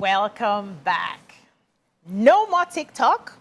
Welcome back. No more TikTok,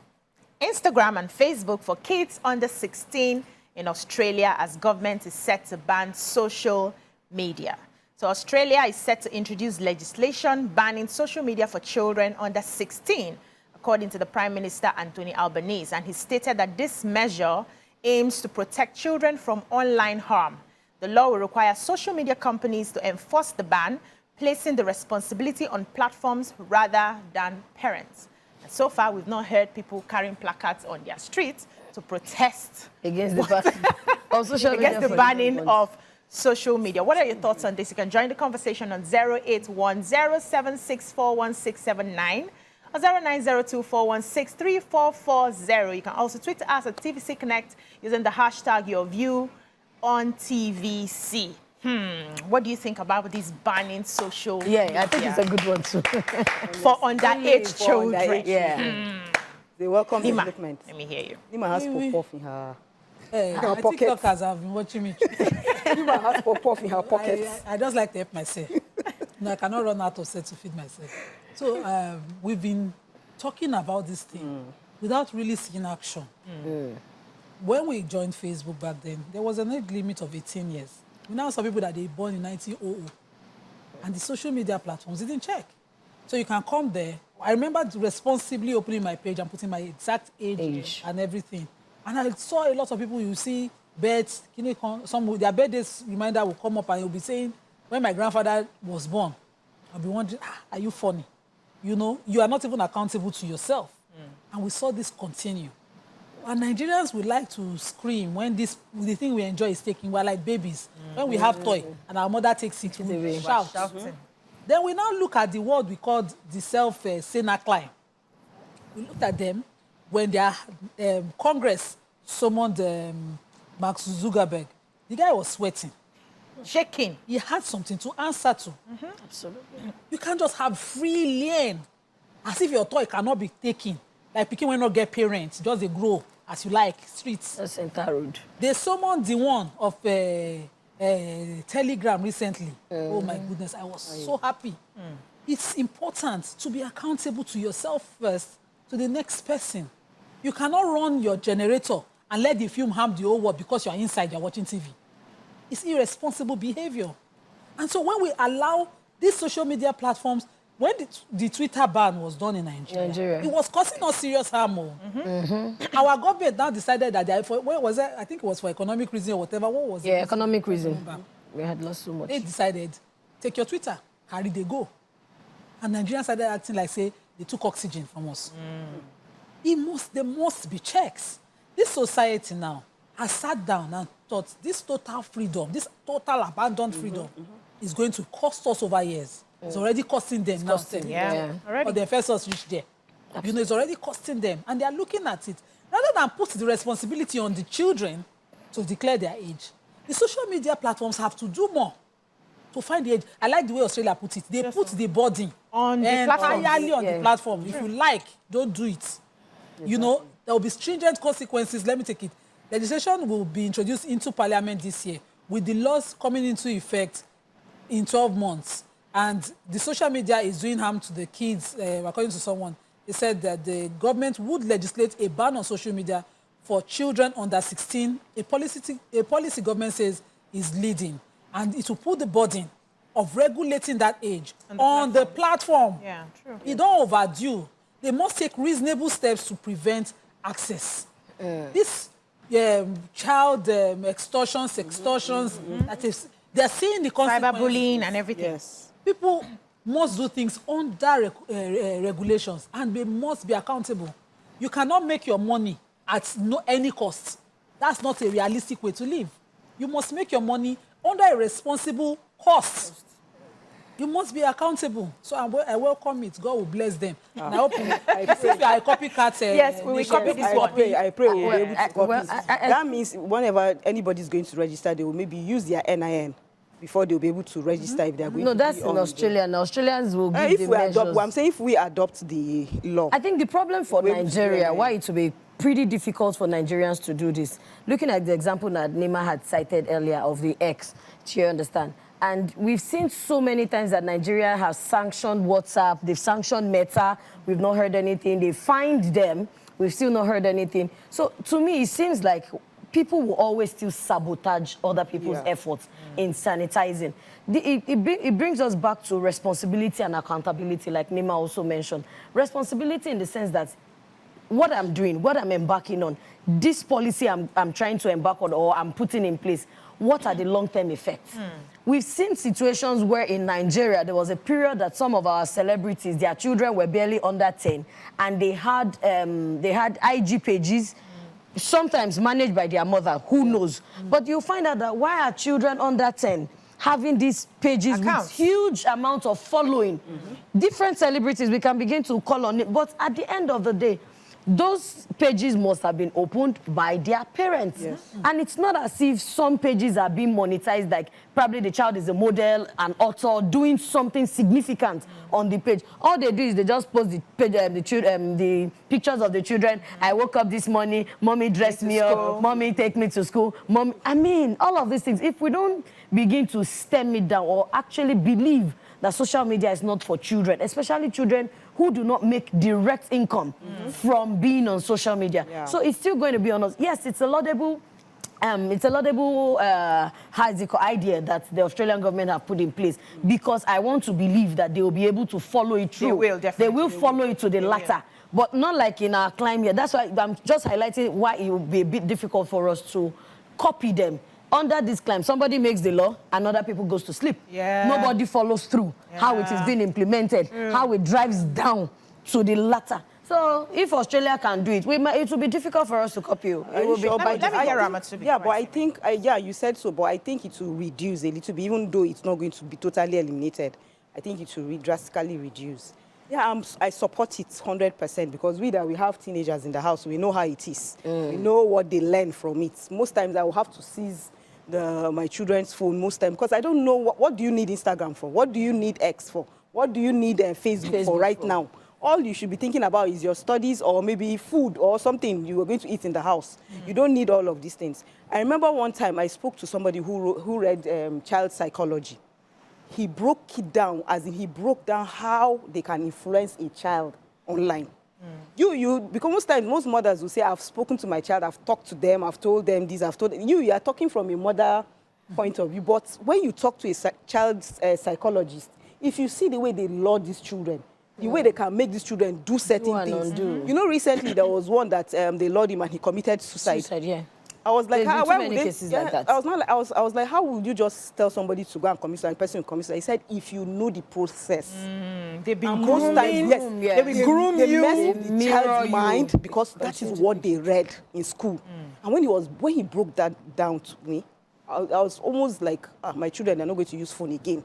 Instagram and Facebook for kids under 16 in Australia as government is set to ban social media. So Australia is set to introduce legislation banning social media for children under 16, according to the Prime Minister Anthony Albanese. And he stated that this measure aims to protect children from online harm. The law will require social media companies to enforce the ban, placing the responsibility on platforms rather than parents. And so far, we've not heard people carrying placards on their streets to protest against the banning of social media. What are your thoughts on this? You can join the conversation on 08107641679 or 090241634440. You can also tweet us at TVC Connect using the hashtag #YourViewOnTVC. What do you think about this banning social media? Yeah, I think it's a good one too. For underage children. They welcome development. Let me hear you. Nima has pop-off in her pocket. TikTokers have been watching me. Nima has pop-off in her pocket. I just like to help myself. I cannot run out of set to feed myself. So we've been talking about this thing without really seeing action. When we joined Facebook back then, there was an age limit of 18 years. We now saw people that they born in 1900. And the social media platforms didn't check. So you can come there. I remember responsibly opening my page and putting my exact age and everything. And I saw a lot of people, you see, births, some their birthdays reminder will come up and you'll be saying, when my grandfather was born, I'll be wondering, are you funny? You know, you are not even accountable to yourself. And we saw this continue. And Nigerians would like to scream when the thing we enjoy is taken. We're like babies. When we have toy and our mother takes it, we shout. Then we now look at the word we called the self-Senacline. We looked at them when their Congress summoned Mark Zuckerberg. The guy was sweating, shaking. He had something to answer to. Absolutely. You can't just have free reign as if your toy cannot be taken. Like people will not get parents, just they grow as you like, streets. That's entire road. They summoned the one of Telegram recently. Oh my goodness, I was so happy. It's important to be accountable to yourself first, to the next person. You cannot run your generator and let the film harm the whole world because you're inside, you're watching TV. It's irresponsible behavior. And so when we allow these social media platforms, when the Twitter ban was done in Nigeria, it was causing us serious harm. Our government now decided that, where was it? I think it was for economic reason or whatever. What was it? Yeah, economic reason. We had lost so much. They decided, take your Twitter, carry they go. And Nigerians started acting like, say, they took oxygen from us. There must be checks. This society now has sat down and thought this total freedom, this total abandoned freedom is going to cost us over years. It's already costing them now. Already. But the first us reached there. You know, it's already costing them. And they are looking at it. Rather than put the responsibility on the children to declare their age, the social media platforms have to do more to find the age. I like the way Australia put it. They put the burden on the platform. Entirely on the platform. If you like, don't do it. You know, there will be stringent consequences. Let me take it. Legislation will be introduced into Parliament this year with the laws coming into effect in 12 months. And the social media is doing harm to the kids. According to someone, they said that the government would legislate a ban on social media for children under 16. A policy government says is leading. And it will put the burden of regulating that age on the platform. Yeah, true. It don't overdue. They must take reasonable steps to prevent access. This child extortions, that is, they're seeing the consequences. Cyberbullying and everything. Yes. People must do things under regulations and they must be accountable. You cannot make your money at any cost. That's not a realistic way to live. You must make your money under a responsible cost. You must be accountable. So I welcome it. God will bless them. And I hope if you are a copycat, yes, we will copy this copy. I pray we'll be able to copy. That means whenever anybody is going to register, they will maybe use their NIN before they'll be able to register if they're going to. No, that's in Australia. Now, Australians will give the measures. I'm saying if we adopt the law. I think the problem for Nigeria, why it will be pretty difficult for Nigerians to do this, looking at the example that Nima had cited earlier of the X, do you understand? And we've seen so many times that Nigeria has sanctioned WhatsApp, they've sanctioned Meta, we've not heard anything. They fined them, we've still not heard anything. So to me, it seems like people will always still sabotage other people's efforts in sanitizing. It brings us back to responsibility and accountability, like Nima also mentioned. Responsibility in the sense that what I'm doing, what I'm embarking on, this policy I'm trying to embark on or I'm putting in place, what are the long-term effects? We've seen situations where in Nigeria, there was a period that some of our celebrities, their children were barely under 10, and they had IG pages, sometimes managed by their mother, who knows? But you'll find out that why are children under 10 having these pages with huge amounts of following? Different celebrities, we can begin to call on it, but at the end of the day, those pages must have been opened by their parents. And it's not as if some pages are being monetized, like probably the child is a model, an author, doing something significant on the page. All they do is they just post the page, the pictures of the children. I woke up this morning, mommy dressed me up, mommy take me to school. Mom, I mean, all of these things, if we don't begin to stem it down or actually believe that social media is not for children, especially children who do not make direct income from being on social media. So it's still going to be on us. Yes, it's a laudable idea that the Australian government have put in place, because I want to believe that they will be able to follow it through. They will, definitely. They will follow it to the latter. But not like in our climate here. That's why I'm just highlighting why it will be a bit difficult for us to copy them. Under this climb, somebody makes the law and other people goes to sleep. Nobody follows through how it is being implemented, how it drives down to the latter. So if Australia can do it, it will be difficult for us to copy you. It will be. Let me hear Ramatobi. Yeah, but I think, you said so, but I think it will reduce a little bit, even though it's not going to be totally eliminated. I think it will drastically reduce. Yeah, I support it 100%, because we have teenagers in the house, we know how it is. We know what they learn from it. Most times I will have to seize my children's phone most time, because I don't know what do you need Instagram for? What do you need X for? What do you need Facebook for right now? All you should be thinking about is your studies, or maybe food or something you are going to eat in the house. You don't need all of these things. I remember one time I spoke to somebody who read child psychology. He broke it down, as in he broke down how they can influence a child online. Because most times, most mothers will say, I've spoken to my child, I've talked to them, I've told them this, I've told them. You are talking from a mother point of view. But when you talk to a child's psychologist, if you see the way they lure these children, the way they can make these children do certain things. You know, recently there was one that they lured him and he committed suicide. I was like, how many cases like that? I was like, how would you just tell somebody to go and commit suicide, and person will commit suicide? He said, if you know the process. They've been grooming. They will groom you. They mess with the child's mind, because that is what they read in school. And when he broke that down to me, I was almost like, my children are not going to use phone again.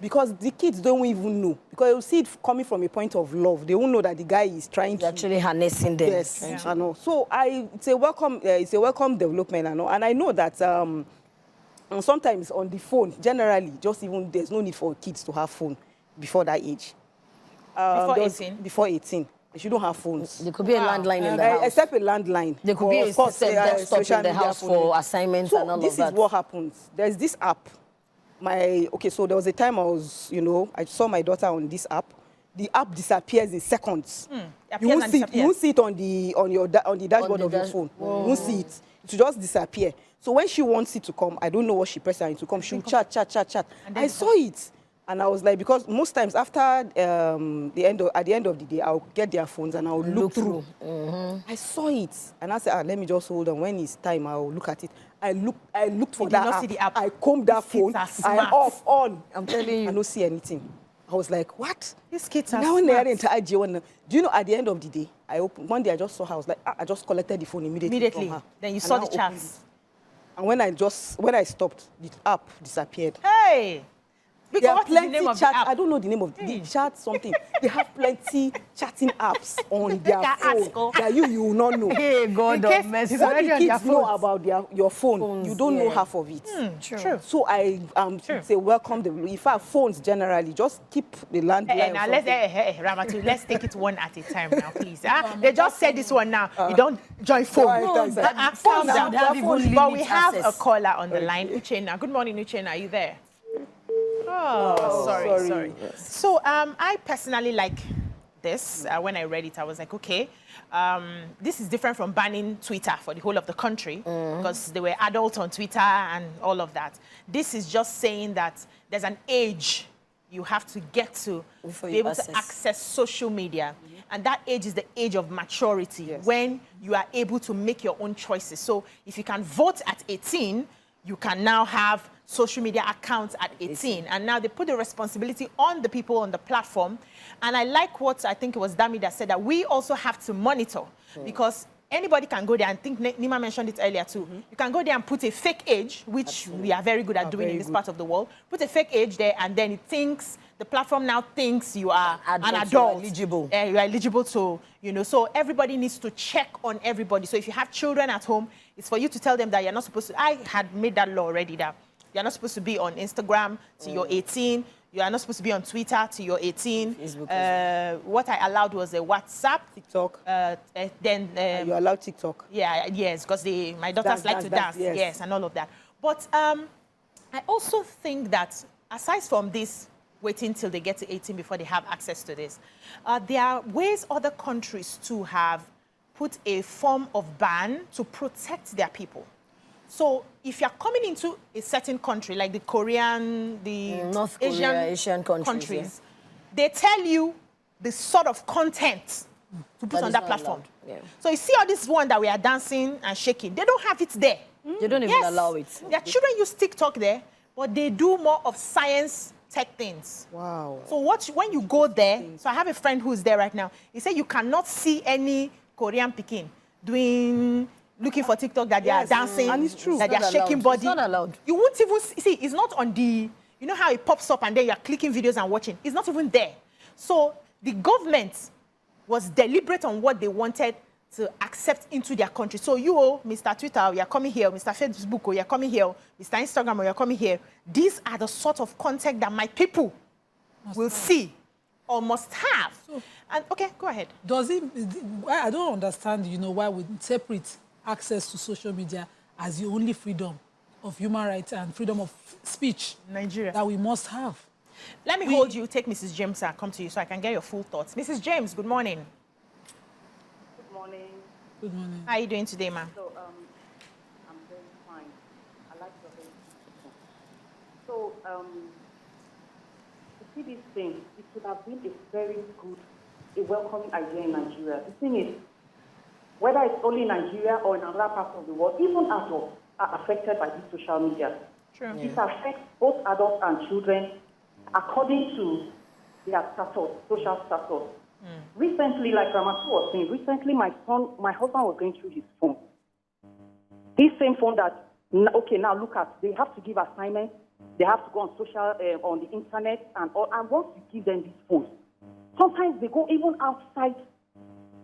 Because the kids don't even know. Because they'll see it coming from a point of love. They won't know that the guy is trying to... actually harnessing them. Yes, I know. So it's a welcome development, I know. And I know that sometimes on the phone, generally, there's no need for kids to have phone before that age. Before 18? Before 18. They shouldn't have phones. There could be a landline in the house. Except a landline. There could be a desktop in the house for assignments and all of that. So this is what happens. There's this app. So there was a time I saw my daughter on this app. The app disappears in seconds. You won't see it on the dashboard of your phone. You won't see it. It will just disappear. So when she wants it to come, I don't know what she presses it to come. She'll chat. I saw it. And I was like, because most times after at the end of the day, I'll get their phones and I'll look through. I saw it. And I said, let me just hold on. When it's time, I'll look at it. I looked for that app. I combed that phone. I off, on. I'm telling you. I don't see anything. I was like, what? These kids are now smart. Do you know, at the end of the day, one day I just saw her. I was like, I just collected the phone immediately from her. Then you saw the chats. And when I stopped, the app disappeared. Hey! There are plenty chat. I don't know the name of the chat something. They have plenty chatting apps on their phone that you will not know. Hey, God, what the kids know about your phone, you don't know half of it. True. So I say welcome. In fact, phones generally just keep the landline. Now Ramatu, let's take it one at a time now, please. They just said this one now. You don't join phone. Calm down. But we have a caller on the line, Uchenna. Good morning, Uchenna. Are you there? Oh, sorry. Yes. So I personally like this. When I read it, I was like, okay, this is different from banning Twitter for the whole of the country because they were adults on Twitter and all of that. This is just saying that there's an age you have to get to Before be you able to access social media. And that age is the age of maturity, when you are able to make your own choices. So if you can vote at 18, you can now have social media accounts at 18. And now they put the responsibility on the people on the platform. And I like what I think it was Dami that said, that we also have to monitor because anybody can go there, and I think Nima mentioned it earlier too. You can go there and put a fake age, which we are very good at doing in this part of the world. Put a fake age there, and then it thinks, the platform now thinks you are an adult. You are eligible. You are eligible to, so everybody needs to check on everybody. So if you have children at home, it's for you to tell them that you're not supposed to. I had made that law already that you're not supposed to be on Instagram till you're 18. You are not supposed to be on Twitter till you're 18. What I allowed was a WhatsApp. TikTok. Then you allowed TikTok? Yeah, yes, because my daughters like to dance. Yes, and all of that. But I also think that aside from this, waiting till they get to 18 before they have access to this, there are ways other countries too have put a form of ban to protect their people. So if you're coming into a certain country, like the Korean, the North Korea, Asian countries, they tell you the sort of content to put on that platform. So you see all this one that we are dancing and shaking, they don't have it there. They don't even allow it. Their children use TikTok there, but they do more of science tech things. Wow. So when you go there, so I have a friend who's there right now. He said you cannot see any Korean Peking looking for TikTok that they are dancing, and it's true. that they are shaking body. It's not allowed. You won't even see, it's not on the, you know how it pops up and then you're clicking videos and watching. It's not even there. So the government was deliberate on what they wanted to accept into their country. So you, Mr. Twitter, you're coming here, Mr. Facebook, you're coming here, Mr. Instagram, you're coming here. These are the sort of content that my people will see or must have. And okay, go ahead. I don't understand, why we separate access to social media as the only freedom of human rights and freedom of speech Nigeria that we must have. Let me hold you, take Mrs. James and come to you so I can get your full thoughts. Mrs. James, good morning. Good morning. Good morning. How are you doing today, ma'am? So, I'm very fine. I like your very So, to see this thing, it would have been a very good, a welcoming idea in Nigeria. The thing is, whether it's only in Nigeria or in another part of the world, even adults are affected by this social media. True. It affects both adults and children according to their status, social status. Recently, like Ramatu was saying, my husband was going through his phone. This same phone that, okay, now look at, they have to give assignments, they have to go on on the internet and all, and once you give them these phones, sometimes they go even outside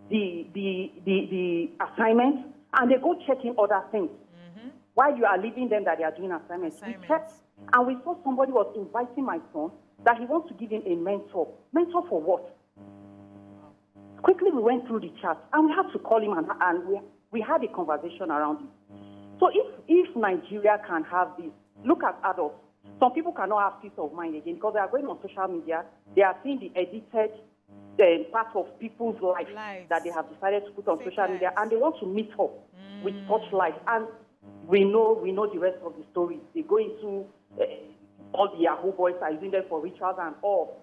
the assignment, and they go checking other things. While you are leaving them that they are doing assignments. We checked, and we saw somebody was inviting my son that he wants to give him a mentor. Mentor for what? Quickly, we went through the chat, and we had to call him, and we had a conversation around it. So if Nigeria can have this, look at adults. Some people cannot have peace of mind again because they are going on social media. They are seeing the edited part of people's life that they have decided to put on social media, and they want to meet up with such life. And we know the rest of the story. They go into all the Yahoo boys are using them for rituals and all.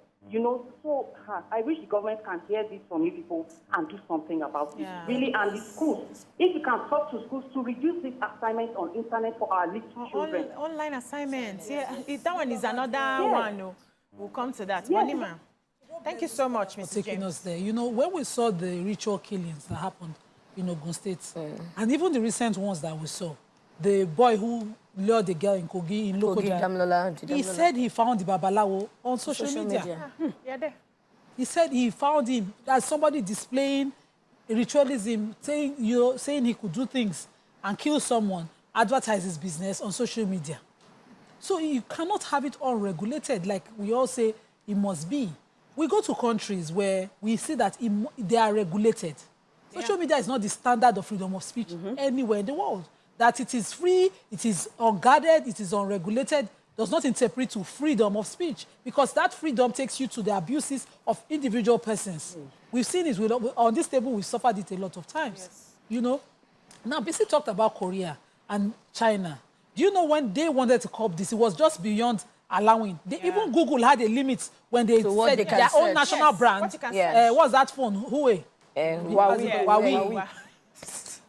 So I wish the government can hear this from you people and do something about it. Really, and the schools, if you can talk to schools to reduce this assignment on internet for our little children. Online assignments, that one is another one. We'll come to that. Monima, thank you so much, Mr. Taking James. us there. When we saw the ritual killings that happened in Ogun State, and even the recent ones that we saw, the boy who lured the girl in Kogi, in Lokoja, he said he found the Babalawo on social media. There. He said he found him as somebody displaying ritualism, saying he could do things and kill someone, advertise his business on social media. So you cannot have it unregulated like we all say it must be. We go to countries where we see that they are regulated. Social media is not the standard of freedom of speech anywhere in the world. That it is free, it is unguarded, it is unregulated. does not interpret to freedom of speech, because that freedom takes you to the abuses of individual persons. We've seen it on this table. We've suffered it a lot of times. Yes. You know. Now, basically talked about Korea and China. Do you know when they wanted to curb this, it was just beyond allowing. Even Google had a limit when they said their own national brand. What's that phone? Huawei. Huawei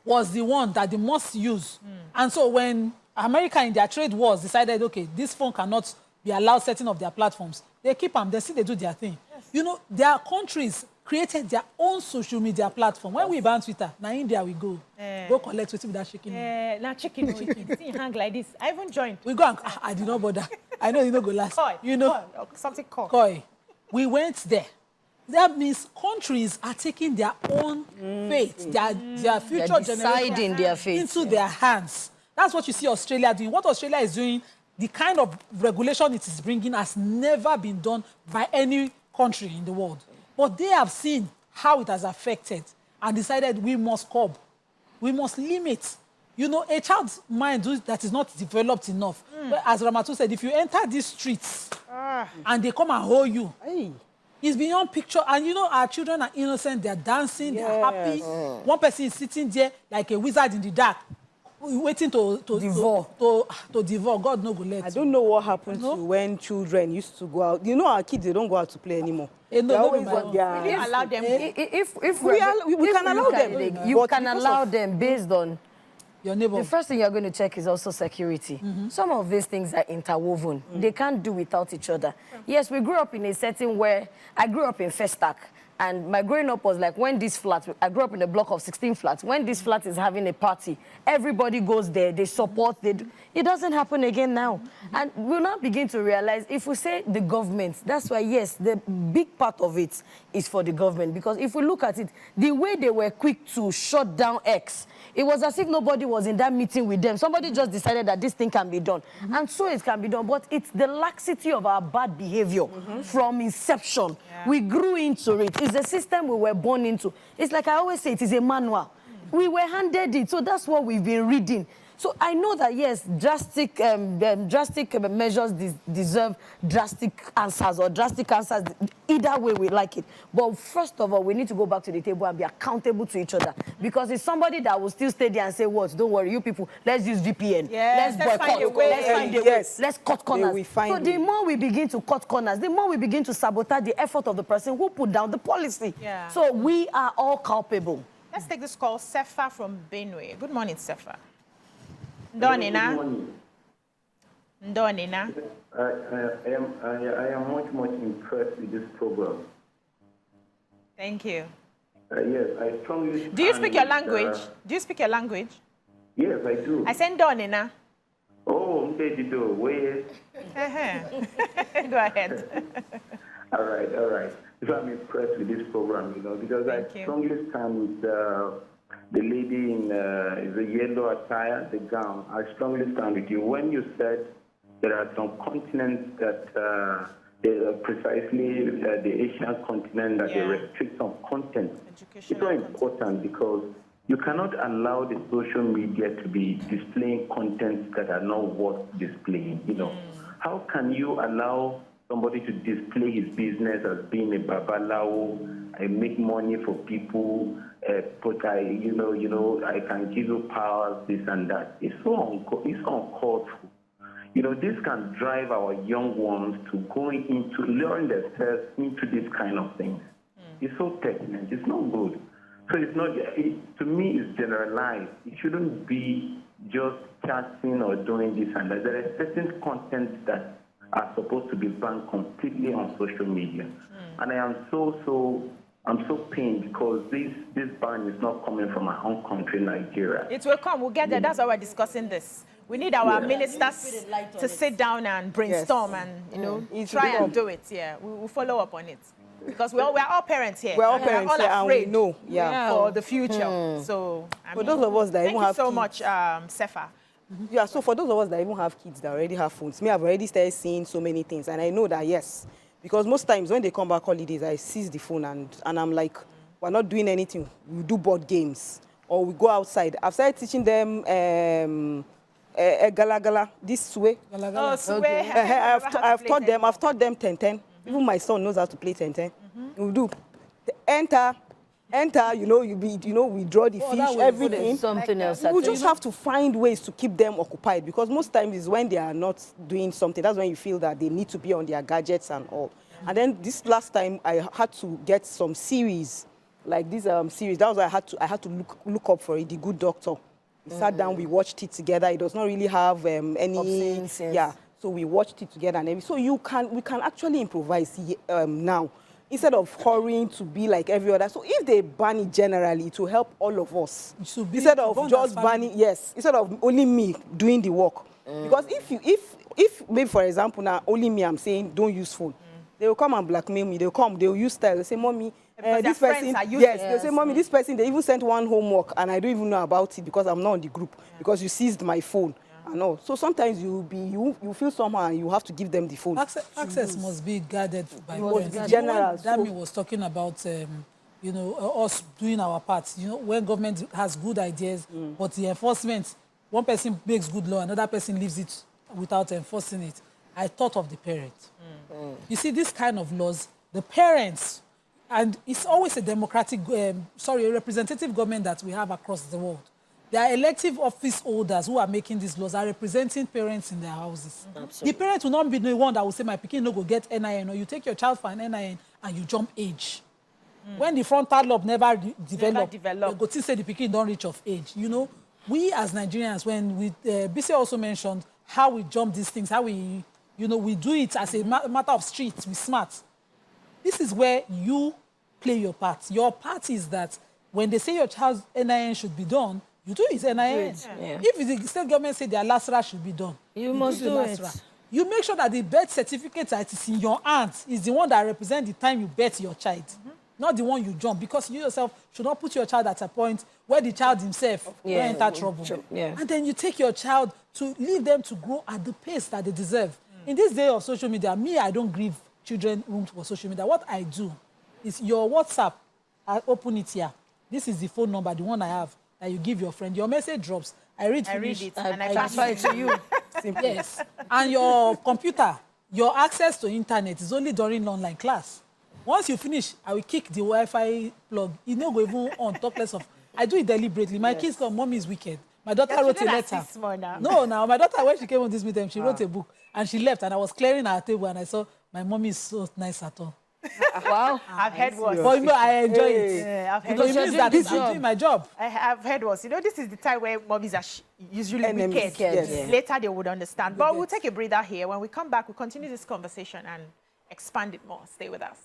was the one that they must use. And so when America in their trade wars decided, okay, this phone cannot be allowed setting of their platforms, they keep them, they see they do their thing. Yes. You know, their countries created their own social media platform. When we ban Twitter, now India we go. Go collect Twitter without shaking. Now chicken, see hang like this. I even joined. We go and, I did not bother. I know you don't go last. Koi. You know. Koi. Something called. Koi. We went there. That means countries are taking their own fate, their future generations into their hands. That's what you see Australia doing. What Australia is doing, the kind of regulation it is bringing has never been done by any country in the world. But they have seen how it has affected and decided we must curb. We must limit. You know, a child's mind that is not developed enough. But as Ramatu said, if you enter these streets and they come and hold you, it's beyond picture. And you know, our children are innocent. They're dancing. They're happy. One person is sitting there like a wizard in the dark, waiting to devour. God no go let. I don't know what happened to when children used to go out. You know, our kids, they don't go out to play anymore. No, they always got We allow them. If we can allow them. You can allow them based on your neighbor. The first thing you're going to check is also security. Some of these things are interwoven. They can't do without each other. Yes, we grew up in a setting where I grew up in Festac. And my growing up was like when this flat, I grew up in a block of 16 flats. When this flat is having a party, everybody goes there, they support, it doesn't happen again now. And we'll now begin to realize, if we say the government, that's why, yes, the big part of it is for the government. Because if we look at it, the way they were quick to shut down X, it was as if nobody was in that meeting with them. Somebody just decided that this thing can be done. And so it can be done. But it's the laxity of our bad behavior from inception. We grew into it. It's a system we were born into. It's like I always say, it is a manual. We were handed it, so that's what we've been reading. So I know that, yes, drastic measures deserve drastic answers or drastic answers. Either way, we like it. But first of all, we need to go back to the table and be accountable to each other. Because it's somebody that will still stay there and say, what? Don't worry, you people, let's use VPN. Yes, let's boycott. Let's find a way. Let's cut corners. So the more we begin to cut corners, the more we begin to sabotage the effort of the person who put down the policy. Yeah. So we are all culpable. Let's take this call. Sefa from Benue. Good morning, Sefa. Ndonina. Ndonina. I am much impressed with this program. Thank you. Yes, I strongly. Do you speak your language? Do you speak your language? Yes, I do. I said Ndonina. Oh, okay, you do. Wait. Go ahead. All right. So I'm impressed with this program, you know, because I strongly stand with the lady in the yellow attire, the gown. I strongly stand with you. When you said there are some continents that, precisely the Asian continent, that they restrict some content, it's so important because you cannot allow the social media to be displaying contents that are not worth displaying, you know. How can you allow somebody to display his business as being a babalawo, I make money for people, but I can give you powers, this and that. It's uncalled for. You know, this can drive our young ones to going into, learn themselves into this kind of things. It's so pertinent. It's not good. So it's not, to me, it's generalized. It shouldn't be just chatting or doing this and that. There are certain contents that are supposed to be banned completely on social media. And I am I'm so pained because this ban is not coming from our own country, Nigeria. It will come. We'll get there. That's why we're discussing this. We need our ministers to sit down and brainstorm and, try and do it. Yeah, we'll follow up on it. Because we're all parents here. We're all parents here, and we know for the future. So, for those of us that even have kids. Thank you so much, Sefa. Yeah, so for those of us that even have kids that already have phones, I've already started seeing so many things. And I know that, yes, because most times when they come back holidays, I seize the phone and I'm like, we're not doing anything. We do board games or we go outside. I've started teaching them gala gala, this way. Oh, so I've taught them 10-10. Even my son knows how to play 10-10. We do enter, we draw the fish, everything. Something else. We just have to find ways to keep them occupied, because most times is when they are not doing something, that's when you feel that they need to be on their gadgets and all. And then this last time I had to get some series, like this series. That was why I had to look up for it, The Good Doctor. We sat down, we watched it together. It does not really have any so we watched it together, and so we can actually improvise now, instead of hurrying to be like every other. So if they ban it generally, it will help all of us. Instead of just banning, instead of only me doing the work. Because if maybe for example now only me, I'm saying don't use phone, they will come and blackmail me. They will use style. They say, mommy, this person, they say, mommy, this person, they even sent one homework and I don't even know about it because I'm not on the group, because you seized my phone. I know. So sometimes you feel somehow and you have to give them the phone. Access must be guarded by parents. General. Dami was talking about, us doing our part. When government has good ideas, but the enforcement, one person makes good law, another person leaves it without enforcing it. I thought of the parents. You see, this kind of laws, the parents, and it's always a democratic, a representative government that we have across the world. There are elective office holders who are making these laws, are representing parents in their houses. Absolutely. The parents will not be the one that will say, my pikin no go get NIN, or you take your child for an NIN and you jump age. When the frontal lobe never develop, they go to say the pikin don't reach of age. We as Nigerians, when BC also mentioned how we jump these things, how we, we do it as a matter of streets, we smart. This is where you play your part. Your part is that when they say your child's NIN should be done, you do his NIN. Yeah. If the state government say their LASRA should be done, you must do it. You make sure that the birth certificate that is in your hands is the one that represents the time you birth your child, not the one you jump, because you yourself should not put your child at a point where the child himself will enter trouble. And then you take your child to leave them to grow at the pace that they deserve. In this day of social media, I don't give children room for social media. What I do is your WhatsApp, I open it here. This is the phone number, the one I have, that you give your friend. Your message drops. I read it and I transfer it to you. Yes. And your computer, your access to internet is only during online class. Once you finish, I will kick the Wi-Fi plug. It no go even on, talk less of. I do it deliberately. My kids come, mommy is wicked. My daughter wrote a letter. No, my daughter, when she came on this meeting, she wrote a book. And she left, and I was clearing her table, and I saw my mommy is so nice at all. Wow, I've heard worse. But I enjoy it. I've heard it means that I'm doing my job. I've heard worse. This is the time where mommies are usually wicked. Yes. Later they would understand. But we'll take a breather here. When we come back, we'll continue this conversation and expand it more. Stay with us.